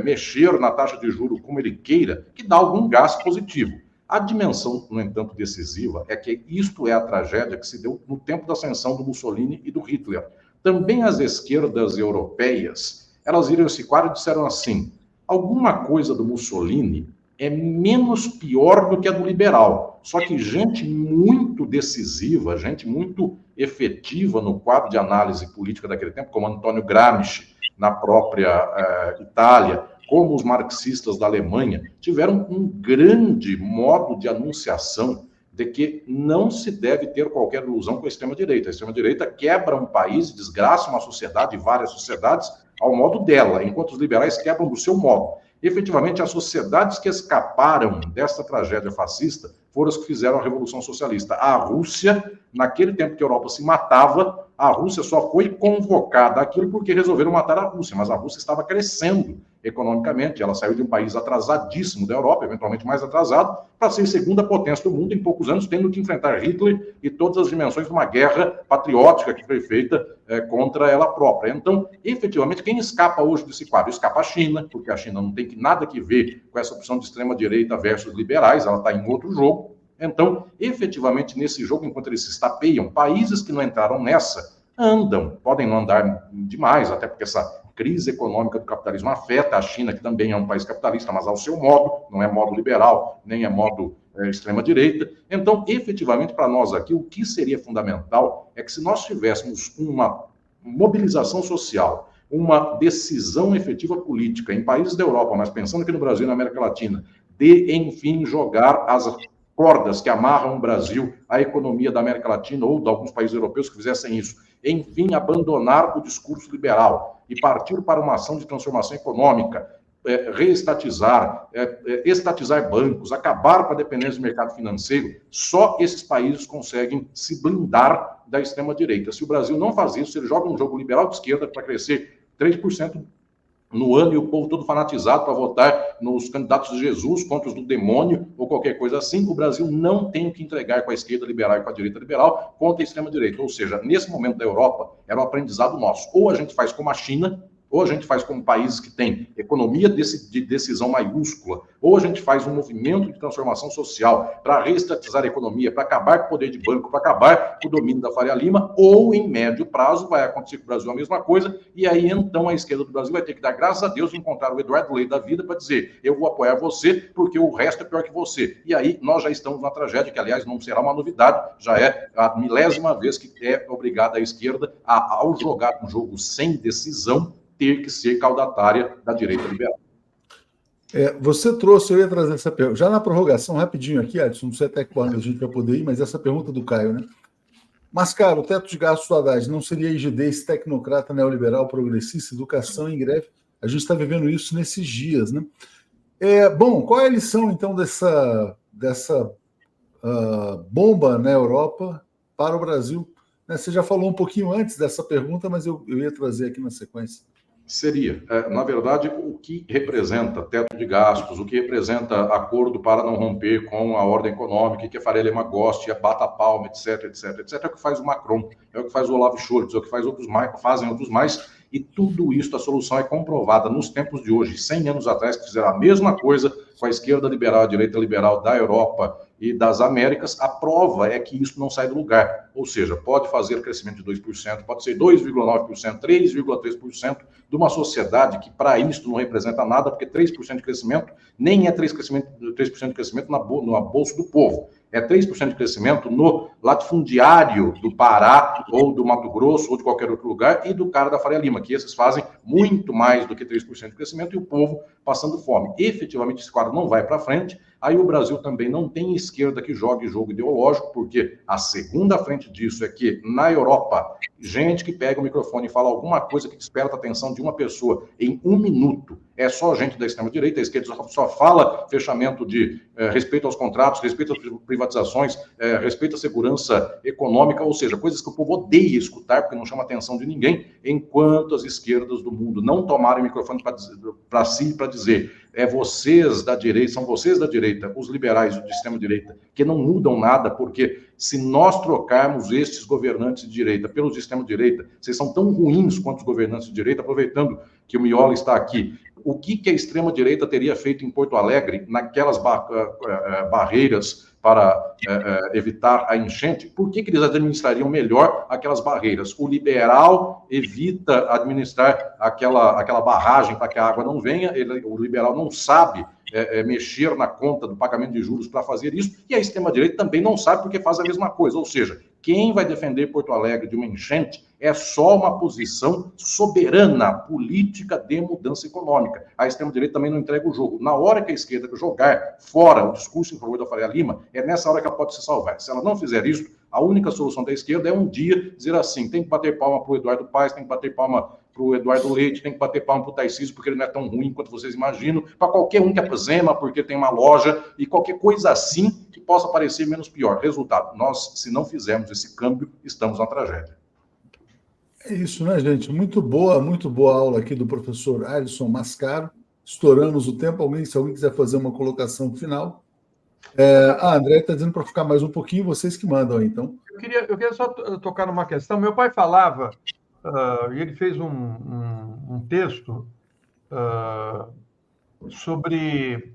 mexer na taxa de juros como ele queira, que dá algum gás positivo. A dimensão, no entanto, decisiva é que isto é a tragédia que se deu no tempo da ascensão do Mussolini e do Hitler. Também as esquerdas europeias, elas viram esse quadro e disseram assim, alguma coisa do Mussolini é menos pior do que a do liberal. Só que gente muito decisiva, gente muito efetiva no quadro de análise política daquele tempo, como Antônio Gramsci, na própria Itália, como os marxistas da Alemanha, tiveram um grande modo de anunciação de que não se deve ter qualquer ilusão com a extrema-direita. A extrema-direita quebra um país, desgraça uma sociedade, várias sociedades, ao modo dela, enquanto os liberais quebram do seu modo. Efetivamente, as sociedades que escaparam dessa tragédia fascista foram as que fizeram a Revolução Socialista. A Rússia, naquele tempo que a Europa se matava, a Rússia só foi convocada àquilo porque resolveram matar a Rússia, mas a Rússia estava crescendo economicamente, ela saiu de um país atrasadíssimo da Europa, eventualmente mais atrasado, para ser segunda potência do mundo em poucos anos, tendo que enfrentar Hitler e todas as dimensões de uma guerra patriótica que foi feita contra ela própria. Então, efetivamente, quem escapa hoje desse quadro? Escapa a China, porque a China não tem nada que ver com essa opção de extrema-direita versus liberais, ela está em outro jogo. Então, efetivamente, nesse jogo, enquanto eles se estapeiam, países que não entraram nessa andam, podem não andar demais, até porque essa crise econômica do capitalismo afeta a China, que também é um país capitalista, mas ao seu modo, não é modo liberal, nem é modo extrema-direita. Então, efetivamente, para nós aqui, o que seria fundamental é que se nós tivéssemos uma mobilização social, uma decisão efetiva política em países da Europa, mas pensando aqui no Brasil e na América Latina, de, enfim, jogar as cordas que amarram o Brasil à economia da América Latina ou de alguns países europeus que fizessem isso, enfim, abandonar o discurso liberal e partir para uma ação de transformação econômica, reestatizar, estatizar bancos, acabar com a dependência do mercado financeiro, só esses países conseguem se blindar da extrema-direita. Se o Brasil não faz isso, ele joga um jogo liberal de esquerda para crescer 3% no ano e o povo todo fanatizado para votar nos candidatos de Jesus contra os do demônio ou qualquer coisa assim, o Brasil não tem o que entregar com a esquerda liberal e com a direita liberal contra a extrema-direita. Ou seja, nesse momento da Europa, era um aprendizado nosso. Ou a gente faz como a China, ou a gente faz como países que têm economia de decisão maiúscula, ou a gente faz um movimento de transformação social para reestatizar a economia, para acabar com o poder de banco, para acabar com o domínio da Faria Lima, ou em médio prazo vai acontecer com o Brasil a mesma coisa, e aí então a esquerda do Brasil vai ter que dar graças a Deus encontrar o Eduardo Leite da vida para dizer, eu vou apoiar você porque o resto é pior que você. E aí nós já estamos numa tragédia que, aliás, não será uma novidade, já é a 10ª vez que é obrigada a esquerda ao jogar um jogo sem decisão, ter que ser caudatária da direita liberal. Você trouxe, eu ia trazer essa pergunta, já na prorrogação, rapidinho aqui, Adson, não sei até quando a gente vai poder ir, mas essa pergunta do Caio, né? Mas, cara, o teto de gastos do Haddad não seria rigidez tecnocrata, neoliberal, progressista, educação em greve? A gente está vivendo isso nesses dias, né? Bom, qual é a lição, então, dessa bomba na Europa para o Brasil? Você já falou um pouquinho antes dessa pergunta, mas eu ia trazer aqui na sequência. Seria, na verdade, o que representa teto de gastos, o que representa acordo para não romper com a ordem econômica, que a Faria Lima goste, bata a palma, etc, é o que faz o Macron, é o que faz o Olavo Scholz, é o que fazem outros mais, e tudo isso, a solução é comprovada nos tempos de hoje. 100 anos atrás, que fizeram a mesma coisa com a esquerda liberal, a direita liberal da Europa e das Américas, a prova é que isso não sai do lugar. Ou seja, pode fazer crescimento de 2%, pode ser 2,9%, 3,3% de uma sociedade que para isso não representa nada, porque 3% de crescimento nem é 3% de crescimento na bolsa do povo. É 3% de crescimento no latifundiário do Pará, ou do Mato Grosso, ou de qualquer outro lugar, e do cara da Faria Lima, que esses fazem muito mais do que 3% de crescimento, e o povo passando fome. Efetivamente, esse quadro não vai para frente, aí o Brasil também não tem esquerda que jogue jogo ideológico, porque a segunda frente disso é que, na Europa, gente que pega o microfone e fala alguma coisa que desperta a atenção de uma pessoa em 1 minuto, é só gente da extrema-direita, a esquerda só fala fechamento de respeito aos contratos, respeito às privatizações, respeito à segurança econômica, ou seja, coisas que o povo odeia escutar, porque não chama a atenção de ninguém, enquanto as esquerdas do mundo não tomarem o microfone para si, para dizer, são vocês da direita, os liberais de extrema-direita, que não mudam nada, porque se nós trocarmos estes governantes de direita pelos de extrema-direita, vocês são tão ruins quanto os governantes de direita, aproveitando que o Miola está aqui. O que a extrema-direita teria feito em Porto Alegre, naquelas barreiras para evitar a enchente? Por que eles administrariam melhor aquelas barreiras? O liberal evita administrar aquela barragem para que a água não venha, o liberal não sabe mexer na conta do pagamento de juros para fazer isso, e a extrema-direita também não sabe porque faz a mesma coisa. Ou seja, quem vai defender Porto Alegre de uma enchente é só uma posição soberana, política de mudança econômica. A extrema-direita também não entrega o jogo. Na hora que a esquerda jogar fora o discurso em favor da Faria Lima, é nessa hora que ela pode se salvar. Se ela não fizer isso, a única solução da esquerda é um dia dizer assim, tem que bater palma para o Eduardo Paes, tem que bater palma para o Eduardo Leite, tem que bater palma para o Tarcísio, porque ele não é tão ruim quanto vocês imaginam, para qualquer um que aposema, porque tem uma loja, e qualquer coisa assim que possa parecer menos pior. Resultado, nós, se não fizermos esse câmbio, estamos na tragédia. É isso, né, gente? Muito boa aula aqui do professor Alisson Mascaro. Estouramos o tempo. Se alguém quiser fazer uma colocação final. A André está dizendo para ficar mais um pouquinho, vocês que mandam aí, então. Eu queria só tocar numa questão. Meu pai falava, e ele fez um texto sobre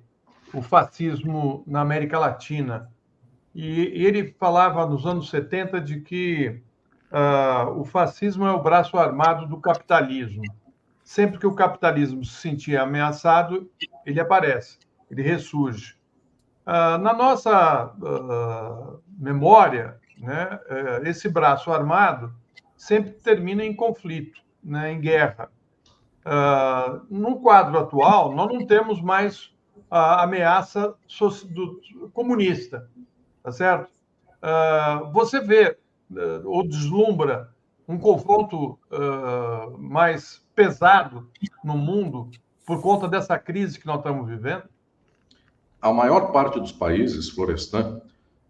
o fascismo na América Latina. E ele falava nos anos 70 de que o fascismo é o braço armado do capitalismo. Sempre que o capitalismo se sentir ameaçado, ele aparece, ele ressurge. Na nossa memória, né, esse braço armado sempre termina em conflito, né, em guerra. No quadro atual, nós não temos mais a ameaça comunista, tá certo? Você vê ou deslumbra um confronto mais pesado no mundo por conta dessa crise que nós estamos vivendo? A maior parte dos países, Florestan,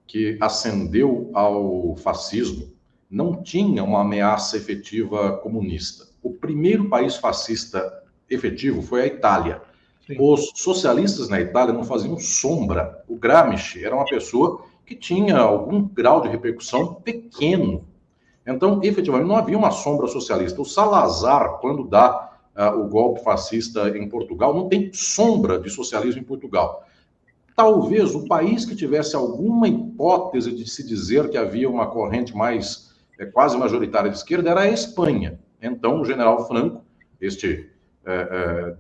que ascendeu ao fascismo, não tinha uma ameaça efetiva comunista. O primeiro país fascista efetivo foi a Itália. Sim. Os socialistas na Itália não faziam sombra. O Gramsci era uma pessoa que tinha algum grau de repercussão pequeno. Então, efetivamente, não havia uma sombra socialista. O Salazar, quando dá o golpe fascista em Portugal, não tem sombra de socialismo em Portugal. Talvez o país que tivesse alguma hipótese de se dizer que havia uma corrente mais quase majoritária de esquerda era a Espanha. Então, o general Franco, este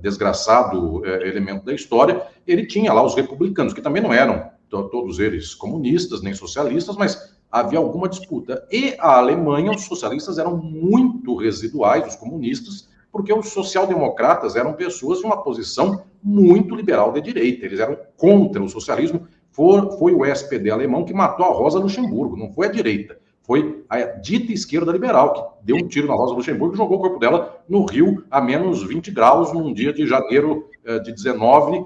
desgraçado elemento da história, ele tinha lá os republicanos, que também não eram todos eles comunistas nem socialistas, mas havia alguma disputa. E a Alemanha, os socialistas eram muito residuais, os comunistas, porque os social-democratas eram pessoas de uma posição muito liberal de direita, eles eram contra o socialismo. Foi o SPD alemão que matou a Rosa Luxemburgo, não foi a direita. Foi a dita esquerda liberal que deu um tiro na Rosa Luxemburgo e jogou o corpo dela no Rio a menos 20 graus num dia de janeiro de 19,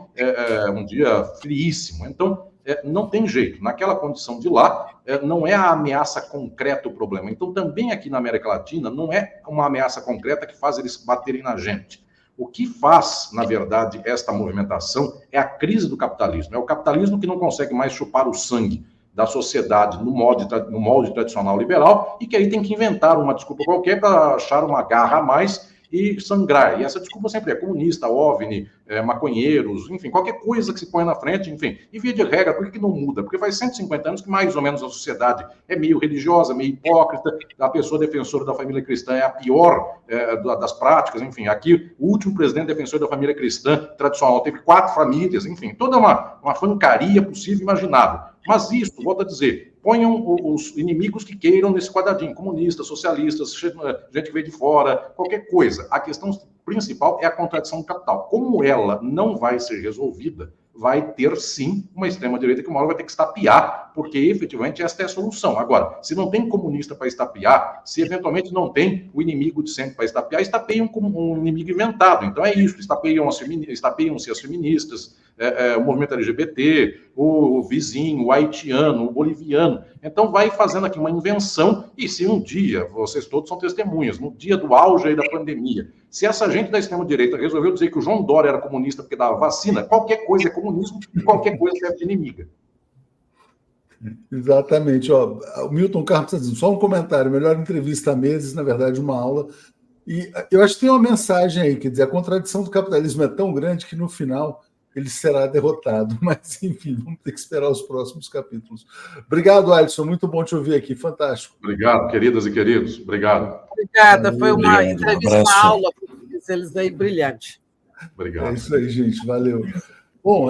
um dia friíssimo. Então, não tem jeito. Naquela condição de lá, não é a ameaça concreta o problema. Então, também aqui na América Latina, não é uma ameaça concreta que faz eles baterem na gente. O que faz, na verdade, esta movimentação é a crise do capitalismo. É o capitalismo que não consegue mais chupar o sangue da sociedade no molde tradicional liberal e que aí tem que inventar uma desculpa qualquer para achar uma garra a mais e sangrar. E essa desculpa sempre é comunista, OVNI, maconheiros, enfim, qualquer coisa que se põe na frente, enfim. E via de regra, por que não muda? Porque faz 150 anos que mais ou menos a sociedade é meio religiosa, meio hipócrita, a pessoa defensora da família cristã é a pior das práticas, enfim. Aqui, o último presidente defensor da família cristã tradicional teve 4 famílias, enfim, toda uma fancaria possível e imaginável. Mas isso, volto a dizer, ponham os inimigos que queiram nesse quadradinho, comunistas, socialistas, gente que veio de fora, qualquer coisa. A questão principal é a contradição do capital. Como ela não vai ser resolvida, vai ter, sim, uma extrema-direita que uma hora vai ter que estapear, porque, efetivamente, esta é a solução. Agora, se não tem comunista para estapear, se eventualmente não tem o inimigo de sempre para estapear, estapeiam como um inimigo inventado. Então é isso, estapeiam-se as feministas, o movimento LGBT, o vizinho, o haitiano, o boliviano. Então vai fazendo aqui uma invenção, e se um dia, vocês todos são testemunhas, no dia do auge aí da pandemia, se essa gente da extrema-direita resolveu dizer que o João Dória era comunista porque dava vacina, qualquer coisa é comunismo e qualquer coisa serve de inimiga. Exatamente. Ó, o Milton Carlos está dizendo, só um comentário, melhor entrevista há meses, na verdade, uma aula. E eu acho que tem uma mensagem aí, quer dizer, a contradição do capitalismo é tão grande que no final ele será derrotado. Mas, enfim, vamos ter que esperar os próximos capítulos. Obrigado, Alisson, muito bom te ouvir aqui, fantástico. Obrigado, queridas e queridos, obrigado. Obrigada, foi uma Obrigado, entrevista, um abraço. uma aula para eles aí brilhante. Obrigado. É isso aí, gente, valeu. Bom,